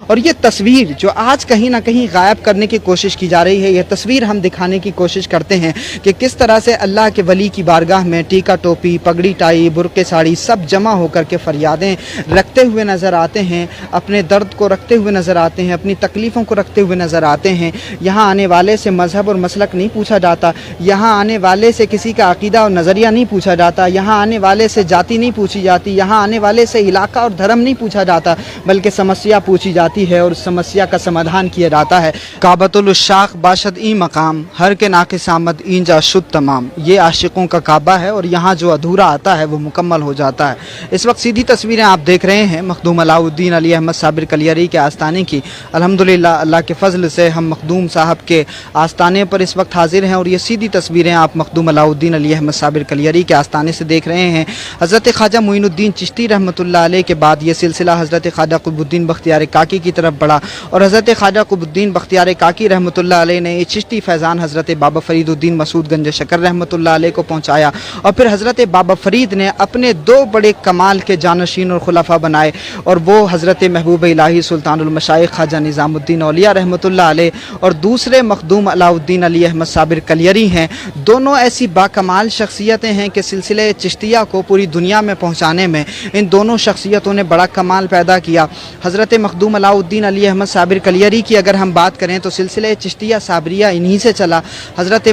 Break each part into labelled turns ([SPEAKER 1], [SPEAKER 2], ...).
[SPEAKER 1] اور یہ تصویر جو آج کہیں نہ کہیں غائب کرنے کی کوشش کی جا رہی ہے، یہ تصویر ہم دکھانے کی کوشش کرتے ہیں کہ کس طرح سے اللہ کے ولی کی بارگاہ میں ٹیکا ٹوپی، پگڑی ٹائی، برقع ساڑی سب جمع ہو کر کے فریادیں رکھتے ہوئے نظر آتے ہیں، اپنے درد کو رکھتے ہوئے نظر آتے ہیں، اپنی تکلیفوں کو رکھتے ہوئے نظر آتے ہیں۔ یہاں آنے والے سے مذہب اور مسلک نہیں پوچھا جاتا، یہاں آنے والے سے کسی کا عقیدہ اور نظریہ نہیں پوچھا جاتا، یہاں آنے والے سے جاتی نہیں پوچھی جاتی، یہاں آنے والے سے علاقہ اور دھرم نہیں پوچھا جاتا، بلکہ سمسیا پوچھی جاتی ہے اور اس سمسیا کا سمادھان کیا جاتا ہے۔ کعبۃ العشاق باشد این مقام، ہر کے ناقص آمد اینجا شد تمام۔ یہ عاشقوں کا کعبہ ہے اور یہاں جو ادھورا آتا ہے وہ مکمل ہو جاتا ہے۔ اس وقت سیدھی تصویریں آپ دیکھ رہے ہیں مخدوم علاء الدین علی احمد صابر کلیری کے آستانے کی۔ الحمدللہ اللہ کے فضل سے ہم مخدوم صاحب کے آستانے پر اس وقت حاضر ہیں اور یہ سیدھی تصویریں آپ مخدوم علاء الدین علی احمد صابر کلیری کے آستانے سے دیکھ رہے ہیں۔ حضرت خواجہ معین الدین چشتی رحمۃ اللہ علیہ کے بعد یہ سلسلہ حضرت خواجہ قطب الدین بختیار کاکی کی طرف بڑھا اور حضرت خواجہ قطب الدین بختیار کاکی رحمۃ اللہ علیہ نے یہ چشتی فیضان حضرت بابا فرید الدین مسعود گنج شکر رحمۃ اللہ علیہ کو پہنچایا اور پھر حضرت بابا فرید نے اپنے دو بڑے کمال کے جانشین اور خلفاء بنائے اور وہ حضرت محبوب الہی سلطان المشائخ خواجہ نظام الدین اولیاء رحمۃ اللہ علیہ اور دوسرے مخدوم علاء الدین علی احمد صابر کلیری ہیں۔ دونوں ایسی باکمال شخصیتیں ہیں کہ سلسلہ چشتیہ کو پوری دنیا میں پہنچانے میں ان دونوں شخصیتوں نے بڑا کمال پیدا کیا۔ حضرت مخدوم علاء الدین علی احمد صابر کلیری کی اگر ہم بات کریں تو سلسلہ چشتیہ صابریہ انہی سے چلا۔ حضرت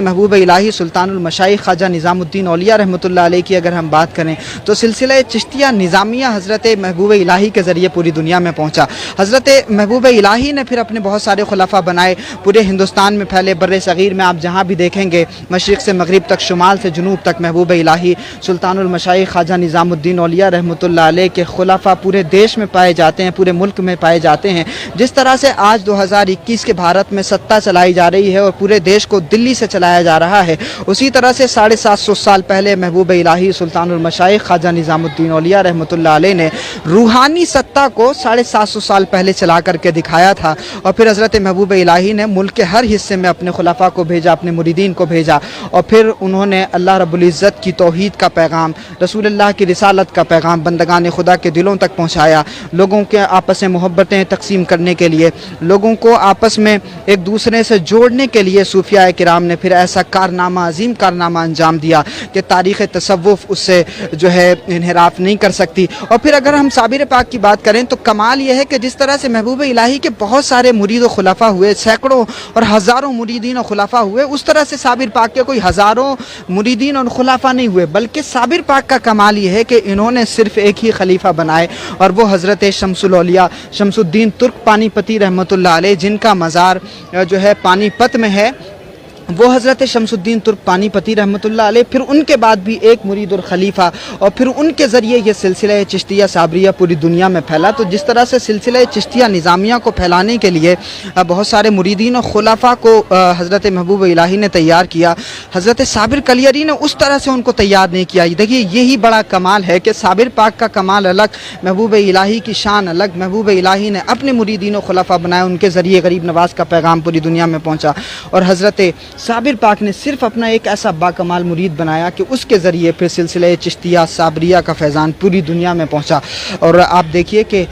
[SPEAKER 1] محبوب الہی سلطان المشائخ خواجہ نظام الدین اولیاء رحمۃ اللہ علیہ کی اگر ہم بات کریں تو سلسلہ چشتیہ نظامیہ حضرت محبوب الہی کے ذریعے پوری دنیا میں پہنچا۔ حضرت محبوب الہی نے پھر اپنے بہت سارے خلفاء بنائے، پورے ہندوستان میں پھیلے، بر صغیر میں آپ جہاں بھی دیکھیں گے مشرق سے مغرب تک، شمال سے جنوب تک محبوب الہی سلطان المشائخ خواجہ نظام الدین اولیاء رحمۃ اللہ علیہ کے خلفاء پورے دیش میں پائے جاتے ہیں، پورے ملک میں پائے جاتے ہیں۔ جس طرح سے آج 2021 کے بھارت میں ستہ چلائی جا رہی ہے اور پورے دیش کو دلی سے چلایا جا رہا ہے، اسی طرح سے 750 سال پہلے محبوب الہی سلطان المشائخ خواجہ نظام الدین اولیاء رحمۃ اللہ علیہ نے روحانی ستہ کو 750 سال پہلے چلا کر کے دکھایا تھا اور پھر حضرت محبوب الہی نے ملک کے ہر حصے میں اپنے خلفاء کو بھیجا، اپنے مریدین کو بھیجا اور پھر انہوں نے اللہ رب العزت کی توحید کا پیغام، رسول اللہ کی رسالت کا پیغام بندگان خدا کے دلوں تک پہنچایا، لوگوں کے آپس میں محبتیں تقسیم کرنے کے لیے، لوگوں کو آپس میں ایک دوسرے سے جوڑنے کے لیے صوفیاء کرام نے پھر ایسا کارنامہ، عظیم کارنامہ انجام دیا کہ تاریخ تصوف اس سے جو ہے انحراف نہیں کر سکتی۔ اور پھر اگر ہم صابر پاک کی بات کریں تو کمال یہ ہے کہ جس طرح سے محبوب الہی کے بہت سارے مرید و خلفاء ہوئے، سینکڑوں اور ہزاروں مریدین اور خلفاء ہوئے، اس طرح سے صابر پاک کے کوئی ہزاروں مریدین اور خلفاء نہیں ہوئے، بلکہ صابر پاک کا کمال یہ ہے کہ انہوں نے صرف ایک ہی خلیفہ بنائے اور وہ حضرت شمس الاولیاء شمس الدین ترک پانی پتی رحمۃ اللہ علیہ، جن کا مزار جو ہے پانی پت میں ہے، وہ حضرت شمس الدین ترک پانی پتی رحمۃ اللہ علیہ، پھر ان کے بعد بھی ایک مرید اور خلیفہ اور پھر ان کے ذریعے یہ سلسلہ چشتیہ صابریہ پوری دنیا میں پھیلا۔ تو جس طرح سے سلسلہ چشتیہ نظامیہ کو پھیلانے کے لیے بہت سارے مریدین اور خلفاء کو حضرت محبوب الہی نے تیار کیا، حضرت صابر کلیری نے اس طرح سے ان کو تیار نہیں کیا۔ دیکھیے یہی بڑا کمال ہے کہ صابر پاک کا کمال الگ، محبوب الہی کی شان الگ، محبوب الہی نے اپنے مریدین و خلفاء بنائے، ان کے ذریعے غریب نواز کا پیغام پوری دنیا میں پہنچا اور حضرت صابر پاک نے صرف اپنا ایک ایسا باکمال مرید بنایا کہ اس کے ذریعے پھر سلسلہ چشتیہ صابریہ کا فیضان پوری دنیا میں پہنچا۔ اور آپ دیکھیے کہ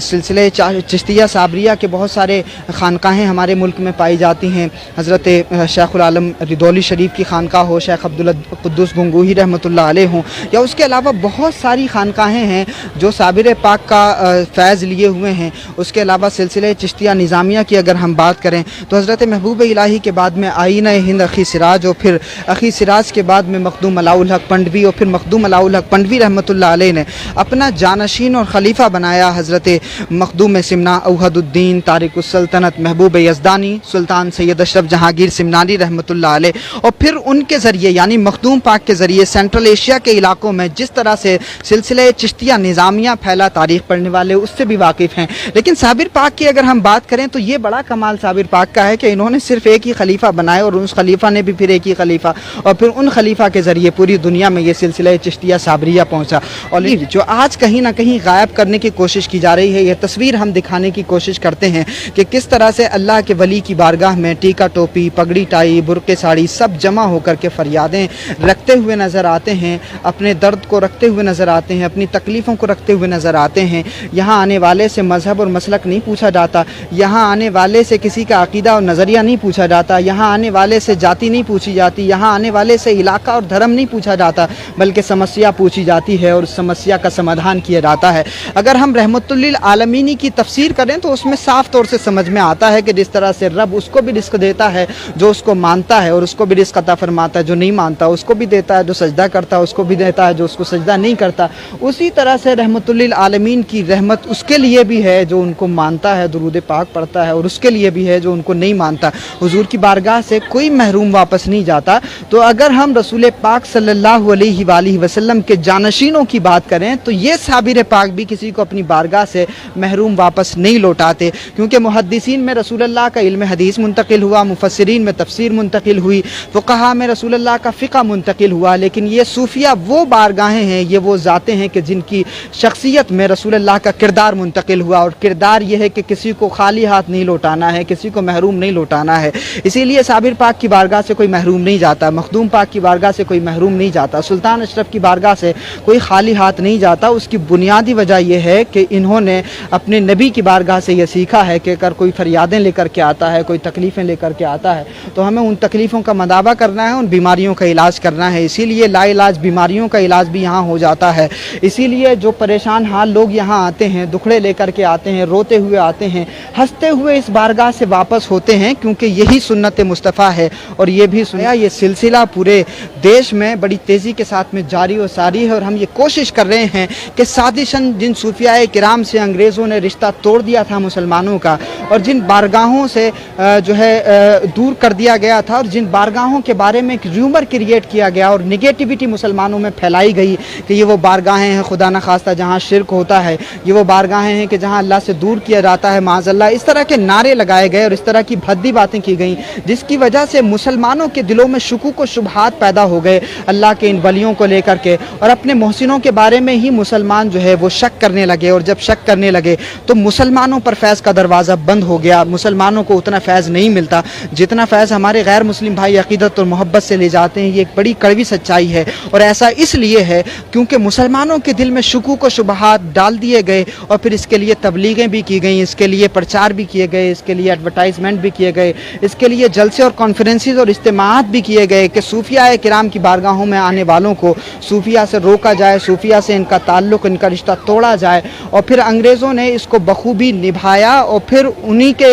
[SPEAKER 1] سلسلہ چشتیہ صابریہ کے بہت سارے خانقاہیں ہمارے ملک میں پائی جاتی ہیں، حضرت شیخ العالم ردولی شریف کی خانقاہ ہو، شیخ عبدالقدوس گنگوہی رحمۃ اللہ علیہ ہوں، یا اس کے علاوہ بہت ساری خانقاہیں ہیں جو صابر پاک کا فیض لیے ہوئے ہیں۔ اس کے علاوہ سلسلہ چشتیہ نظامیہ کی اگر ہم بات کریں تو حضرت محبوب الہی کے بعد میں آئینہ ہند اخی سراج اور پھر اخی سراج کے بعد میں مخدوم علاء الحق پنڈوی اور پھر مخدوم علاء الحق پنڈوی رحمۃ اللہ علیہ نے اپنا جانشین اور خلیفہ بنایا حضرت مخدوم سمنا اوحد الدین طارق السلطنت محبوب یزدانی سلطان سید اشرف جہانگیر سمنانی رحمۃ اللہ علیہ، اور پھر ان کے ذریعے یعنی مخدوم پاک کے ذریعے سینٹرل ایشیا کے علاقوں میں جس طرح سے سلسلہ چشتیہ نظامیہ پھیلا، تاریخ پڑھنے والے اس سے بھی واقف ہیں۔ لیکن صابر پاک کی اگر ہم بات کریں تو یہ بڑا کمال صابر پاک کا ہے کہ انہوں نے صرف ایک ہی خلیفہ बनाए और उस खलीफा ने भी फिर एक ही खलीफा और फिर उन खलीफा के ज़रिए पूरी दुनिया में ये सिलसिला चिश्तिया साबरिया पहुँचा। और जो आज कहीं ना कहीं गायब करने की कोशिश की जा रही है, यह तस्वीर हम दिखाने की कोशिश करते हैं कि किस तरह से अल्लाह के वली की बारगाह में टीका टोपी, पगड़ी टाई, बुर्के साड़ी सब जमा होकर के फरियादें रखते हुए नज़र आते हैं, अपने दर्द को रखते हुए नज़र आते हैं, अपनी तकलीफ़ों को रखते हुए नज़र आते हैं। यहाँ आने वाले से मज़हब और मसलक नहीं पूछा जाता, यहाँ आने वाले से किसी का अक़ीदा और नज़रिया नहीं पूछा जाता, यहाँ आने वाले से जाति नहीं पूछी जाती, यहाँ आने वाले से इलाका और धर्म नहीं पूछा जाता, बल्कि समस्या पूछी जाती है और उस समस्या का समाधान किया जाता है। अगर हम रहमतुल्लिल आलमीनी की तफसीर करें तो उसमें साफ़ तौर से समझ में आता है कि जिस तरह से रब उसको भी रिस्क देता है जो उसको मानता है और उसको भी रिस्क अता फरमाता है जो नहीं मानता, उसको भी देता है जो सजदा करता है, उसको भी देता है जो उसको सजदा नहीं करता, उसी तरह से रहमतुल्लिल आलमीन की रहमत उसके लिए भी है जो उनको मानता है, दुरूद पाक पढ़ता है, और उसके लिए भी है जो उनको नहीं मानता। हुजूर की बारगाह से कोई महरूम वापस नहीं जाता। तो अगर हम रसूल पाक सल्लल्लाहु अलैहि वसल्लम के जानशीनों की बात करें तो ये साबिर पाक भी किसी को अपनी बारगाह से महरूम वापस नहीं लौटाते, क्योंकि मुहद्दिसीन में रसूलुल्लाह का इल्म हदीस मुंतकिल हुआ, मुफस्सिरीन में तफसीर मुंतकिल हुई, फ़ुक़हा में रसूलुल्लाह का फ़िक़्ह मुंतकिल हुआ। लेकिन ये सूफिया वो बारगाहें हैं, ये वो ज़ातें हैं कि जिनकी शख्सियत में रसूलुल्लाह का किरदार मुंतकिल हुआ, और किरदार ये है कि किसी को खाली हाथ नहीं लौटाना है, किसी को महरूम नहीं लौटाना है। इसीलिए साबिर पाक की बारगाह से कोई महरूम नहीं जाता, मखदूम पाक की बारगाह से कोई महरूम नहीं जाता, सुल्तान अशरफ की बारगाह से कोई खाली हाथ नहीं जाता। उसकी बुनियादी वजह यह है कि इन्होंने अपने नबी की बारगाह से यह सीखा है कि अगर कोई फरियादें लेकर के आता है, कोई तकलीफ़ें लेकर के आता है, तो हमें उन तकलीफ़ों का मदावा करना है, उन बीमारियों का इलाज करना है। इसीलिए लाइलाज बीमारियों का इलाज भी यहाँ हो जाता है। इसीलिए जो परेशान हाल लोग यहाँ आते हैं, दुखड़े लेकर के आते हैं, रोते हुए आते हैं, हंसते हुए इस बारगाह से वापस होते हैं, क्योंकि यही सुन्नत मुस्तफ़ा है। और ये भी सुना, ये सिलसिला पूरे देश में बड़ी तेज़ी के साथ में जारी और सारी है। और हम ये कोशिश कर रहे हैं कि साजिशन जिन सूफियाए किराम से अंग्रेज़ों ने रिश्ता तोड़ दिया था मुसलमानों का, और जिन बारगाहों से जो है दूर कर दिया गया था, और जिन बारगाहों के बारे में एक र्यूमर क्रिएट किया गया और निगेटिविटी मुसलमानों में फैलाई गई कि ये वो बारगाहें हैं खुदा न खास्ता जहाँ शिरक होता है, ये वो बारगाहें हैं कि जहाँ अल्लाह से दूर किया जाता है माज़अल्लाह, इस तरह के नारे लगाए गए और इस तरह की भद्दी बातें की गई, जिसकी वजह से मुसलमानों के दिलों में शुकूक व शुबहात पैदा हो गए अल्लाह के इन वलियों को लेकर के, और अपने मोहसिनों के बारे में ही मुसलमान जो है वो शक करने लगे। और जब शक करने लगे तो मुसलमानों पर फैज़ का दरवाज़ा बंद हो गया। मुसलमानों को उतना फैज़ नहीं मिलता जितना फैज़ हमारे गैर मुस्लिम भाई अक़ीदत और मोहब्बत से ले जाते हैं। ये एक बड़ी कड़वी सच्चाई है, और ऐसा इसलिए है क्योंकि मुसलमानों के दिल में शुकूक व शुबहात डाल दिए गए, और फिर इसके लिए तबलीगें भी की गई, इसके लिए प्रचार भी किए गए, इसके लिए एडवर्टाइजमेंट भी किए गए, इसके लिए जलसे और कॉन्फ्रेंसेस और इज्तिमाआत भी किए गए कि सूफिया किराम की बारगाहों में आने वालों को सूफिया से रोका जाए, सूफिया से इनका ताल्लुक़, इनका रिश्ता तोड़ा जाए। और फिर अंग्रेज़ों ने इसको बखूबी निभाया, और फिर उन्हीं के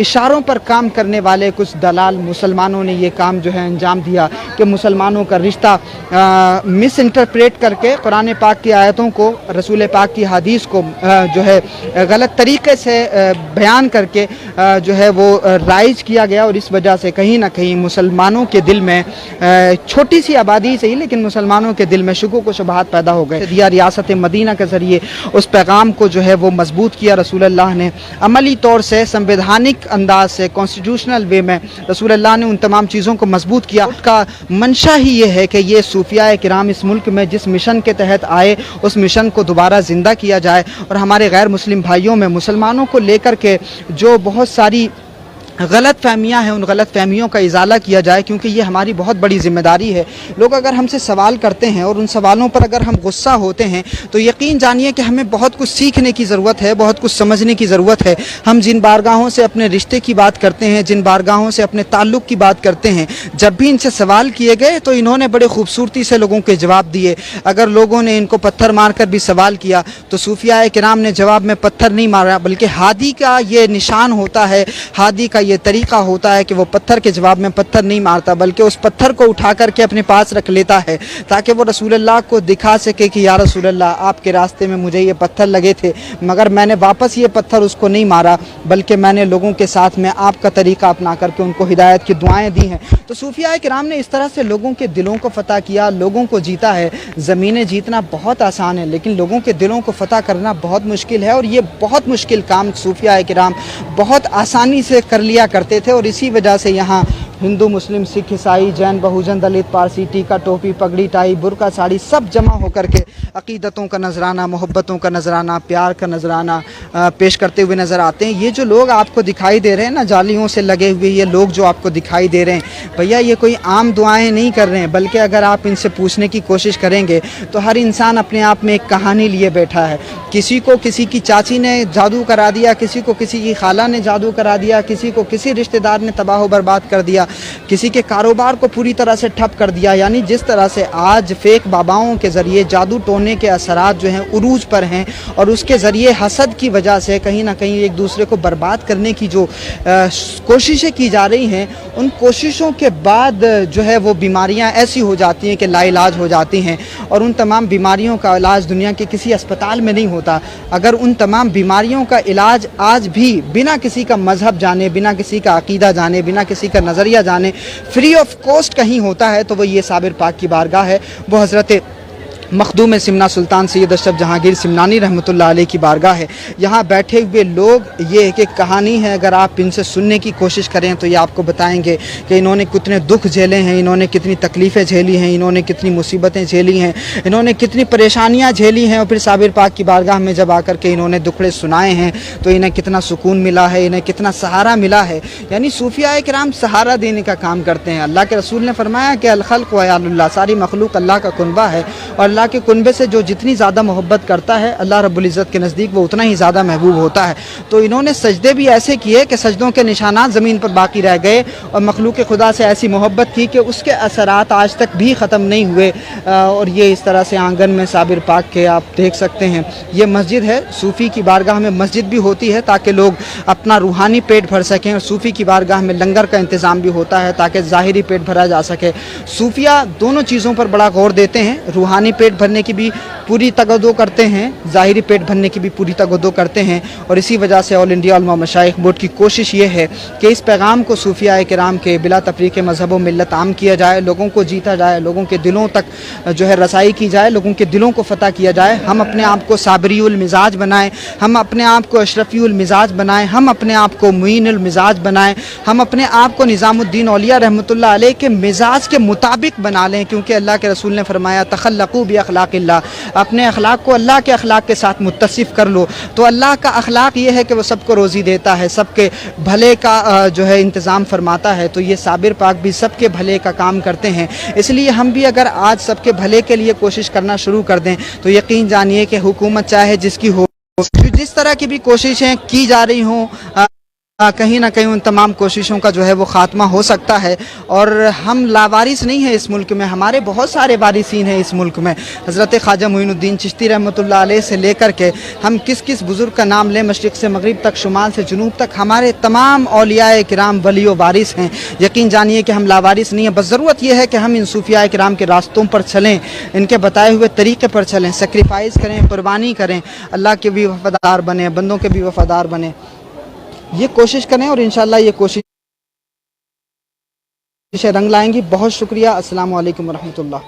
[SPEAKER 1] इशारों पर काम करने वाले कुछ दलाल मुसलमानों ने ये काम जो है अंजाम दिया कि मुसलमानों का रिश्ता मिस इंटरप्रेट करके कुरान पाक की आयतों को, रसूल पाक की हदीस को जो है गलत तरीके से बयान करके जो है वो राइज किया गया। और इस वजह से कहीं ना कहीं मुसलमानों के दिल में, छोटी सी आबादी से ही लेकिन मुसलमानों के दिल में शुकूक व शुबहात पैदा हो गए। दिया रियासत मदीना के ज़रिए उस पैगाम को जो है वो मजबूत किया रसूलुल्लाह ने, अमली तौर से संवैधानिक अंदाज से कॉन्स्टिट्यूशनल वे में रसूलुल्लाह ने उन तमाम चीज़ों को मजबूत किया। उसका मंशा ही ये है कि ये सूफिया किराम इस मुल्क में जिस मिशन के तहत आए उस मिशन को दोबारा ज़िंदा किया जाए, और हमारे गैर मुस्लिम भाइयों में मुसलमानों को लेकर के जो बहुत सारी गलत फहमियाँ हैं उन गलत फहमियों का इजाला किया जाए, क्योंकि ये हमारी बहुत बड़ी जिम्मेदारी है। लोग अगर हमसे सवाल करते हैं और उन सवालों पर अगर हम गुस्सा होते हैं तो यकीन जानिए कि हमें बहुत कुछ सीखने की ज़रूरत है, बहुत कुछ समझने की ज़रूरत है। हम जिन बारगाहों से अपने रिश्ते की बात करते हैं, जिन बारगाहों से अपने ताल्लुक़ की बात करते हैं, जब भी इनसे सवाल किए गए तो इन्होंने बड़े खूबसूरती से लोगों के जवाब दिए। अगर लोगों ने इनको पत्थर मार कर भी सवाल किया तो सूफिया किराम ने जवाब में पत्थर नहीं मारा, बल्कि हादी का ये निशान होता है, हादी का ये तरीका होता है कि वो पत्थर के जवाब में पत्थर नहीं मारता, बल्कि उस पत्थर को उठा करके अपने पास रख लेता है ताकि वो रसूलुल्लाह को दिखा सके कि या रसूलुल्लाह आपके रास्ते में मुझे ये पत्थर लगे थे, मगर मैंने वापस ये पत्थर उसको नहीं मारा, बल्कि मैंने लोगों के साथ में आपका तरीका अपना करके उनको हिदायत की दुआएं दी हैं। तो सूफिया किराम ने इस तरह से लोगों के दिलों को फ़तह किया, लोगों को जीता है। ज़मीनें जीतना बहुत आसान है, लेकिन लोगों के दिलों को फ़तह करना बहुत मुश्किल है, और ये बहुत मुश्किल काम सूफिया किराम बहुत आसानी से कर लिया करते थे। और इसी वजह से यहाँ हिंदू मुस्लिम सिख ईसाई जैन बहुजन दलित पारसी टीका टोपी पगड़ी टाई बुर्का साड़ी सब जमा होकर के अकीदतों का नजराना, मोहब्बतों का नजराना, प्यार का नजराना पेश करते हुए नज़र आते हैं। ये जो लोग आपको दिखाई दे रहे हैं ना, जालियों से लगे हुए ये लोग जो आपको दिखाई दे रहे हैं, भैया ये कोई आम दुआएं नहीं कर रहे हैं, बल्कि अगर आप इनसे पूछने की कोशिश करेंगे तो हर इंसान अपने आप में एक कहानी लिए बैठा है। किसी को किसी की चाची ने जादू करा दिया, किसी को किसी की खाला ने जादू करा दिया, किसी को किसी रिश्तेदार ने तबाह बर्बाद कर दिया, किसी के कारोबार को पूरी तरह से ठप कर दिया। यानी जिस तरह से आज फेक बाबाओं के ज़रिए जादू टोने के असरात जो हैं उरूज पर हैं, और उसके ज़रिए हसद की वजह से कहीं ना कहीं एक दूसरे को बर्बाद करने की जो कोशिशें की जा रही हैं, उन कोशिशों के बाद जो है वो बीमारियां ऐसी हो जाती हैं कि लाइलाज हो जाती हैं। और उन तमाम बीमारियों का इलाज दुनिया के किसी अस्पताल में नहीं होता। अगर उन तमाम बीमारियों का इलाज आज भी बिना किसी का मजहब जाने, बिना किसी का अकीदा जाने, बिना किसी का नज़रिया जाने फ्री ऑफ कॉस्ट कहीं होता है तो वो ये साबिर पाक की बारगाह है, वो हज़रत मखदूम सिमना सुल्तान सैयद अशरफ जहांगीर सिमनानी रहमतुल्लाह अलैह की बारगाह है। यहाँ बैठे हुए लोग, ये एक एक कहानी है, अगर आप इनसे सुनने की कोशिश करें तो ये आपको बताएंगे कि इन्होंने कितने दुख झेले हैं, इन्होंने कितनी तकलीफ़ें झेली हैं, इन्होंने कितनी मुसीबतें झेली हैं, इन्होंने कितनी परेशानियाँ झेली हैं, और फिर साबिर पाक की बारगाह में जब आकर के इन्होंने दुखड़े सुनाए हैं तो इन्हें कितना सुकून मिला है, इन्हें कितना सहारा मिला है। यानी सूफियाए किराम सहारा देने का काम करते हैं। अल्लाह के रसूल ने फरमाया कि अल खल्क़ व अयालुल्लाह, सारी मखलूक अल्लाह का कुनबा है, और अल्लाह के कुनबे से जो जितनी ज़्यादा मोहब्बत करता है अल्लाह रब्बुल इज़्ज़त के नज़दीक वो उतना ही ज़्यादा महबूब होता है। तो इन्होंने सजदे भी ऐसे किए कि सजदों के निशानात ज़मीन पर बाकी रह गए, और मखलूक खुदा से ऐसी मोहब्बत की कि उसके असरात आज तक भी ख़त्म नहीं हुए। और ये इस तरह से आंगन में साबिर पाक के आप देख सकते हैं। ये मस्जिद है, सूफ़ी की बारगाह में मस्जिद भी होती है ताकि लोग अपना रूहानी पेट भर सकें, और सूफ़ी की बारगाह में लंगर का इंतज़ाम भी होता है ताकि ज़ाहिरी पेट भरा जा सके। सूफिया दोनों चीज़ों पर बड़ा गौर देते हैं, रूहानी पेट भरने की भी पूरी तगदो करते हैं, ज़ाहिरी पेट भरने की भी पूरी तगदो करते हैं। और इसी वजह से ऑल इंडिया उलमा मशाइख बोर्ड की कोशिश ये है कि इस पैगाम को सूफिया किराम के बिला तफरीक मज़हब व मिल्लत आम किया जाए, लोगों को जीता जाए, लोगों के दिलों तक जो है रसाई की जाए, लोगों के दिलों को फ़तह किया जाए। हम अपने आप को साबरीउल मिजाज बनाएं, हम अपने आप को अशरफीउल मिजाज बनाएं, हम अपने आप को मुईनुल मिजाज बनाएं, हम अपने आप को निज़ामुद्दीन औलिया रहमतुल्लाह अलैह के मिजाज के मुताबिक बना लें। क्योंकि अल्लाह के रसूल ने फरमाया तखल्लक़ू बि अख़लाक़िल्लाह, अपने अखलाक को अल्लाह के अखलाक के साथ मुत्तसिफ कर लो। तो अल्लाह का अखलाक ये है कि वो सबको रोज़ी देता है, सबके भले का जो है इंतज़ाम फरमाता है। तो ये साबिर पाक भी सबके भले का काम करते हैं। इसलिए हम भी अगर आज सबके भले के लिए कोशिश करना शुरू कर दें तो यकीन जानिए कि हुकूमत चाहे जिसकी हो, जिस तरह की भी कोशिशें की जा रही हों, कहीं ना कहीं उन तमाम कोशिशों का जो है वो ख़ात्मा हो सकता है। और हम लावारिस नहीं हैं इस मुल्क में, हमारे बहुत सारे वारिसीन हैं इस मुल्क में। हज़रत ख्वाजा मोइनुद्दीन चिश्ती रहमतुल्लाह अलैह से लेकर के हम किस किस बुज़ुर्ग का नाम लें, मशरिक़ से मगरिब तक, शुमाल से जुनूब तक, हमारे तमाम औलियाए किराम वली व वारिस हैं। यकीन जानिए कि हम लावारिस नहीं हैं। बस ज़रूरत यह है कि हम इन सूफियाए किराम के रास्तों पर चलें, इनके बताए हुए तरीक़े पर चलें, सेक्रीफाइस करें, कुर्बानी करें, अल्लाह के भी वफ़ादार बने, बंदों के भी वफ़ादार बने। ये कोशिश करें और इंशाअल्लाह ये कोशिश रंग लाएंगी। बहुत शुक्रिया। अस्सलामु अलैकुम व रहमतुल्लाह।